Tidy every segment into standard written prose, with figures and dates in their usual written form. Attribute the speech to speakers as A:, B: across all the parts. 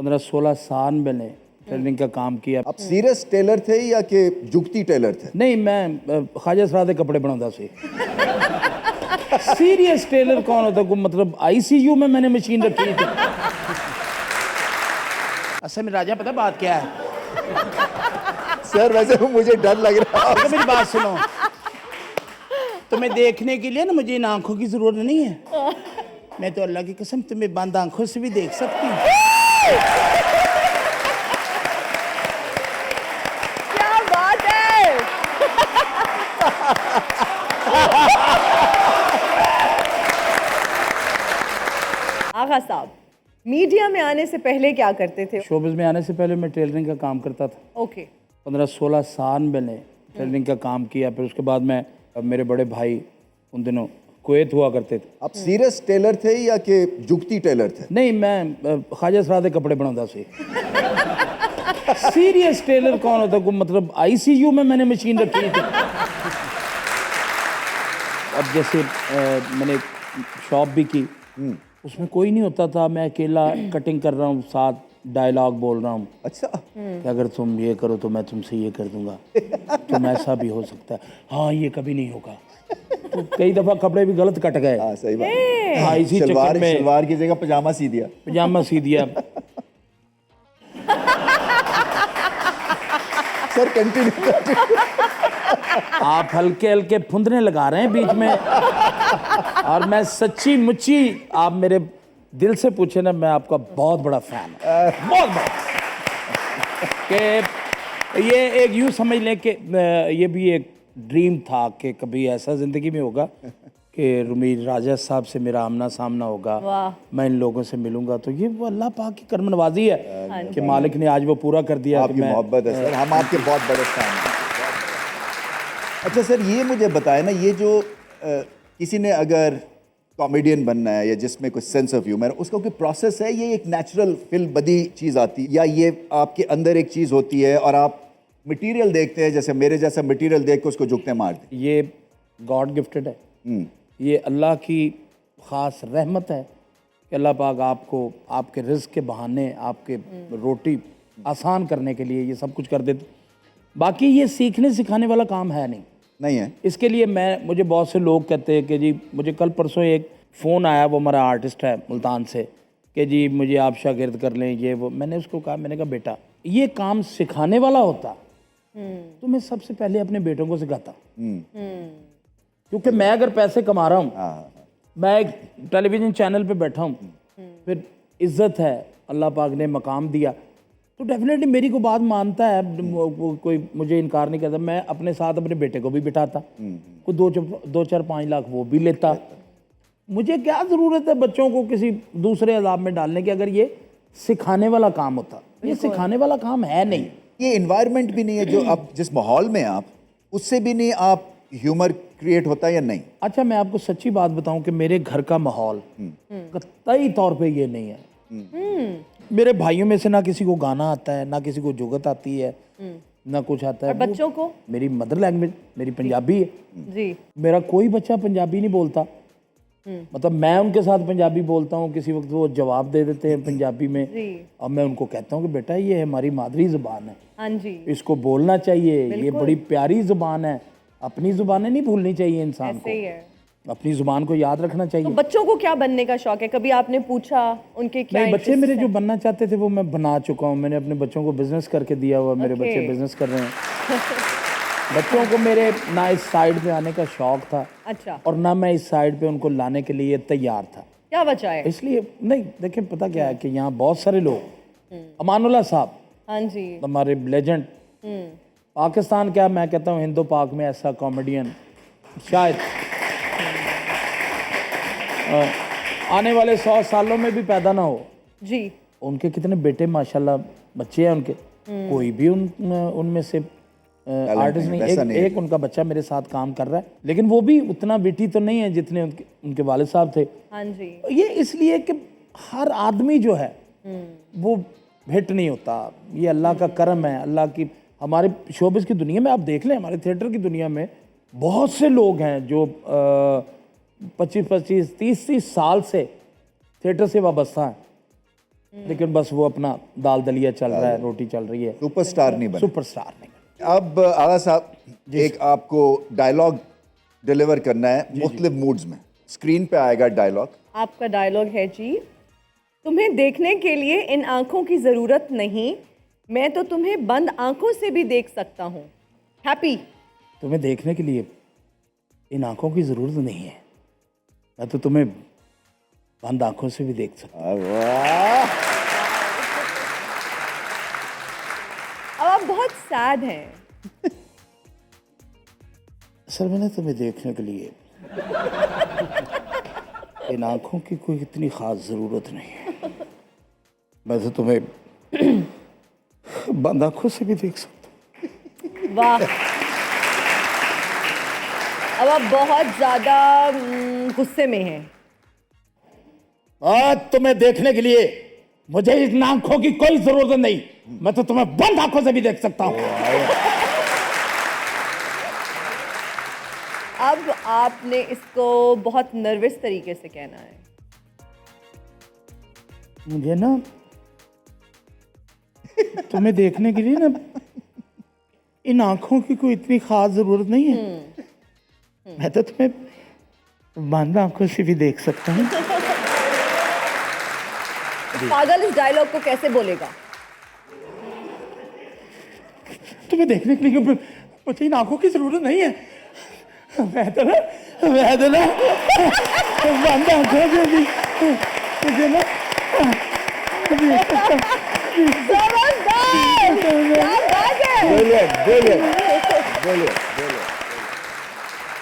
A: 15-16 साल मैंने टेलरिंग का काम किया।
B: आप सीरियस टेलर थे या कि जुगती टेलर थे?
A: नहीं, मैं ख्वाजा सरा दे कपड़े बनाता सी। सीरियस टेलर कौन होता है? मतलब आईसीयू में मैंने मशीन रखी थी। असल में राजा पता बात क्या है?
B: सर वैसे मुझे डर लग रहा है।
A: तो मेरी बात सुनो, तुम्हें देखने के लिए ना मुझे इन आंखों की जरूरत नहीं है। मैं तो अल्लाह की कसम तुम्हें बंद आंखों से भी देख सकती हूँ।
C: क्या बात है। आगा साहब, मीडिया में आने से पहले क्या करते थे?
A: शोबिज़ में आने से पहले मैं टेलरिंग का काम करता था।
C: ओके।
A: 15-16 साल मैंने टेलरिंग का काम किया। फिर उसके बाद मैं मेरे बड़े भाई उन दिनों कुवैत हुआ करते थे।
B: आप सीरियस टेलर थे या कि जुगती टेलर थे?
A: नहीं, मैं ख्वाजा सरा दे कपड़े बनाता सी। सीरियस टेलर कौन होता है? मतलब आईसीयू में मैंने मशीन रखी थी। अब जैसे मैंने शॉप भी की, उसमें कोई नहीं होता था, मैं अकेला कटिंग कर रहा हूँ, साथ डायलॉग बोल रहा हूँ।
B: अच्छा।
A: कि अगर तुम ये करो तो मैं तुमसे ये कर दूंगा, तुम ऐसा भी हो सकता है, हाँ ये कभी नहीं होगा। तो कई दफ़ा कपड़े भी गलत कट गए।
B: हाँ सही बात है।
A: हाँ, इसी चक्कर में
B: शलवार की जगह पजामा सी दिया।
A: पजामा सी दिया।
B: Sir continue.
A: आप हल्के हल्के फुंदने लगा रहे हैं बीच में, और मैं सच्ची मुच्ची, आप मेरे दिल से पूछे ना, मैं आपका बहुत बड़ा फैन हूँ, बहुत बड़ा। कि ये एक यूँ समझ लें कि ये भी एक ड्रीम था कि कभी ऐसा ज़िंदगी में होगा कि रुमीर राजा साहब से मेरा आमना सामना होगा, मैं इन लोगों से मिलूंगा। तो ये वो अल्लाह पाक की करम नवाजी है कि मालिक ने आज वो पूरा कर दिया।
B: आपकी मोहब्बत है सर, हम आपके बहुत बड़े फैन हैं। अच्छा सर, ये मुझे बताए ना, ये जो किसी ने अगर कॉमेडियन बनना है या जिसमें कुछ सेंस ऑफ ह्यूमर, उसका कोई प्रोसेस है? ये एक नेचुरल फिल बदी चीज़ आती है या ये आपके अंदर एक चीज़ होती है और आप मटेरियल देखते हैं, जैसे मेरे जैसा मटेरियल देख के उसको झुकते मारते?
A: ये गॉड गिफ्टेड है, ये अल्लाह की ख़ास रहमत है कि अल्लाह पाक आपको आपके रिज़्क़ के बहाने, आपके रोटी आसान करने के लिए ये सब कुछ कर देते। बाकी ये सीखने सिखाने वाला काम है नहीं
B: है।
A: इसके लिए मुझे बहुत से लोग कहते हैं कि जी, मुझे कल परसों एक फ़ोन आया, वो हमारा आर्टिस्ट है मुल्तान से, कि जी मुझे आप शागिर्द कर लें, ये वो। मैंने उसको कहा, मैंने कहा बेटा ये काम सिखाने वाला होता तो मैं सबसे पहले अपने बेटों को सिखाता। क्योंकि मैं अगर पैसे कमा रहा हूँ, मैं एक टेलीविज़न चैनल पे बैठा हूँ, फिर इज़्ज़त है, अल्लाह पाक ने मकाम दिया, तो डेफिनेटली मेरी को बात मानता है, कोई मुझे इनकार नहीं करता। मैं अपने साथ अपने बेटे को भी बिठाता, कोई 2-4-5 लाख वो भी लेता। मुझे क्या ज़रूरत है बच्चों को किसी दूसरे अज़ाब में डालने की, अगर ये सिखाने वाला काम होता। ये सिखाने वाला काम है नहीं।
B: ये इन्वायरमेंट भी नहीं है जो आप जिस माहौल में आप, उससे भी नहीं आप ह्यूमर क्रिएट होता या नहीं?
A: अच्छा, मैं आपको सच्ची बात बताऊं कि मेरे घर का माहौल कतई तौर पे ये नहीं है। मेरे भाइयों में से ना किसी को गाना आता है, ना किसी को जुगत आती है, ना कुछ आता है।
C: और बच्चों को?
A: मेरी मदर लैंग्वेज मेरी पंजाबी है
C: जी।
A: मेरा कोई बच्चा पंजाबी नहीं बोलता। मतलब मैं उनके साथ पंजाबी बोलता हूँ, किसी वक्त वो जवाब दे देते हैं पंजाबी में, और मैं उनको कहता हूँ कि बेटा ये हमारी मादरी ज़ुबान है,
C: हाँ जी,
A: इसको बोलना चाहिए, ये बड़ी प्यारी ज़ुबान है। अपनी ज़ुबानें नहीं भूलनी चाहिए इंसान को, अपनी ज़ुबान को याद रखना चाहिए।
C: तो बच्चों को क्या बनने का शौक है? कभी आपने पूछा उनके क्या?
A: नहीं, बच्चे मेरे जो बनना चाहते थे वो मैं बना चुका हूँ। मैंने अपने बच्चों को बिजनेस करके दिया हुआ, मेरे बच्चे बिजनेस कर रहे हैं। बच्चों को मेरे ना इस साइड पे आने का शौक था,
C: अच्छा,
A: और ना मैं इस साइड पे उनको लाने के लिए तैयार था।
C: क्या वजह है?
A: इसलिए नहीं, देखिए पता क्या है कि यहाँ बहुत सारे लोग, अमानुल्लाह साहब,
C: हाँ जी,
A: हमारे लेजेंड, पाकिस्तान क्या, मैं कहता हूँ हिंदू पाक में ऐसा कॉमेडियन शायद आने वाले 100 सालों में भी पैदा ना हो
C: जी।
A: उनके कितने बेटे माशाल्लाह बच्चे हैं उनके, कोई भी उनमें से आर्टिस्ट नहीं। एक उनका बच्चा मेरे साथ काम कर रहा है, लेकिन वो भी उतना विटी तो नहीं है जितने उनके वालिद साहब थे।
C: हाँ जी।
A: ये इसलिए कि हर आदमी जो है वो हिट नहीं होता, ये अल्लाह का करम है, अल्लाह की। हमारे शोबिज़ की दुनिया में आप देख लें, हमारे थिएटर की दुनिया में बहुत से लोग हैं जो 25-25, 30-30 साल से थिएटर से वाबस्ता हैं, लेकिन बस वो अपना दाल दलिया चल रहा है, रोटी चल रही है,
B: सुपरस्टार नहीं बने।
A: सुपरस्टार नहीं।
B: अब आगा साहब, एक आपको डायलॉग डिलीवर करना है मुख्तलिफ मूड्स में। स्क्रीन पे आएगा डायलॉग।
C: आपका डायलॉग है जी, तुम्हें देखने के लिए इन आंखों की ज़रूरत नहीं, मैं तो तुम्हें बंद आंखों से भी देख सकता हूँ। हैप्पी।
A: तुम्हें देखने के लिए इन आंखों की ज़रूरत नहीं है, मैं तो तुम्हें बंद आंखों से भी देख सकता हूँ।
B: वाह,
C: अब आप बहुत सैड हैं।
A: सर मैंने तुम्हें देखने के लिए इन आंखों की कोई इतनी खास ज़रूरत नहीं है, मैं तो तुम्हें बंद आंखों से भी देख सकता हूँ।
C: वाह। अब आप बहुत ज़्यादा गुस्से में हैं।
A: आज तुम्हें देखने के लिए मुझे इन आंखों की कोई जरूरत नहीं, मैं तो तुम्हें बंद आंखों से भी देख सकता हूँ।
C: अब आपने इसको बहुत नर्वस तरीके से कहना है।
A: मुझे ना तुम्हें देखने के लिए ना इन आंखों की कोई इतनी खास जरूरत नहीं है, मैं तो तुम्हें बंद आंखों से भी देख सकता हूँ।
C: पागल इस डायलॉग को कैसे बोलेगा?
A: तुम्हें देखने के लिए मुझे इन आंखों की जरूरत नहीं है, मैं तो ना बंद आंखों से भी मुझे ना
C: जबरदस्त! क्या बात है!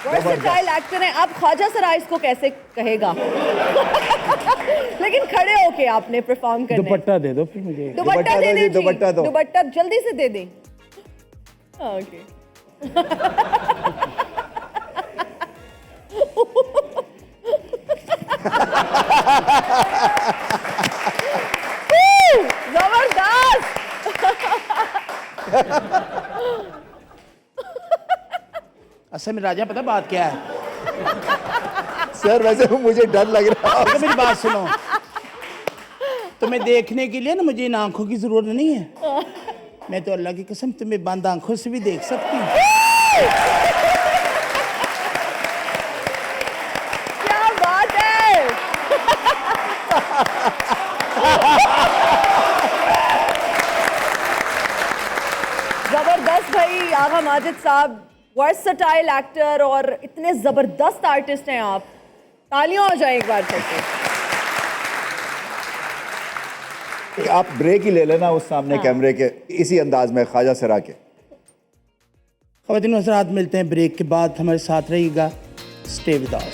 C: वर्सेटाइल एक्टर हैं आप। ख्वाजा सराय इसको कैसे कहेगा? लेकिन खड़े होके आपने परफॉर्म करना है।
A: दुपट्टा दे दो फिर मुझे।
C: दुपट्टा दे दे,
B: दुपट्टा दो।
C: दुपट्टा जल्दी से दे दें। ओके। जबरदस्त।
A: असल में राजा पता बात क्या है?
B: सर वैसे मुझे डर लग रहा है।
A: तो मेरी बात सुनो, तुम्हें देखने के लिए ना मुझे इन आंखों की जरूरत नहीं है, मैं तो अल्लाह की कसम तुम्हें बंद आंखों से भी देख सकती हूँ।
C: क्या बात है! जबरदस्त भाई। आगा माजिद साहब वर्सेटाइल एक्टर और इतने जबरदस्त आर्टिस्ट हैं आप। तालियां हो जाए एक बार फिर से।
B: आप ब्रेक ही ले लेना उस सामने कैमरे के, इसी अंदाज में ख्वाजा सरा के।
A: ख़वातीन हज़रात, मिलते हैं ब्रेक के बाद, हमारे साथ रहिएगा। Stay with us.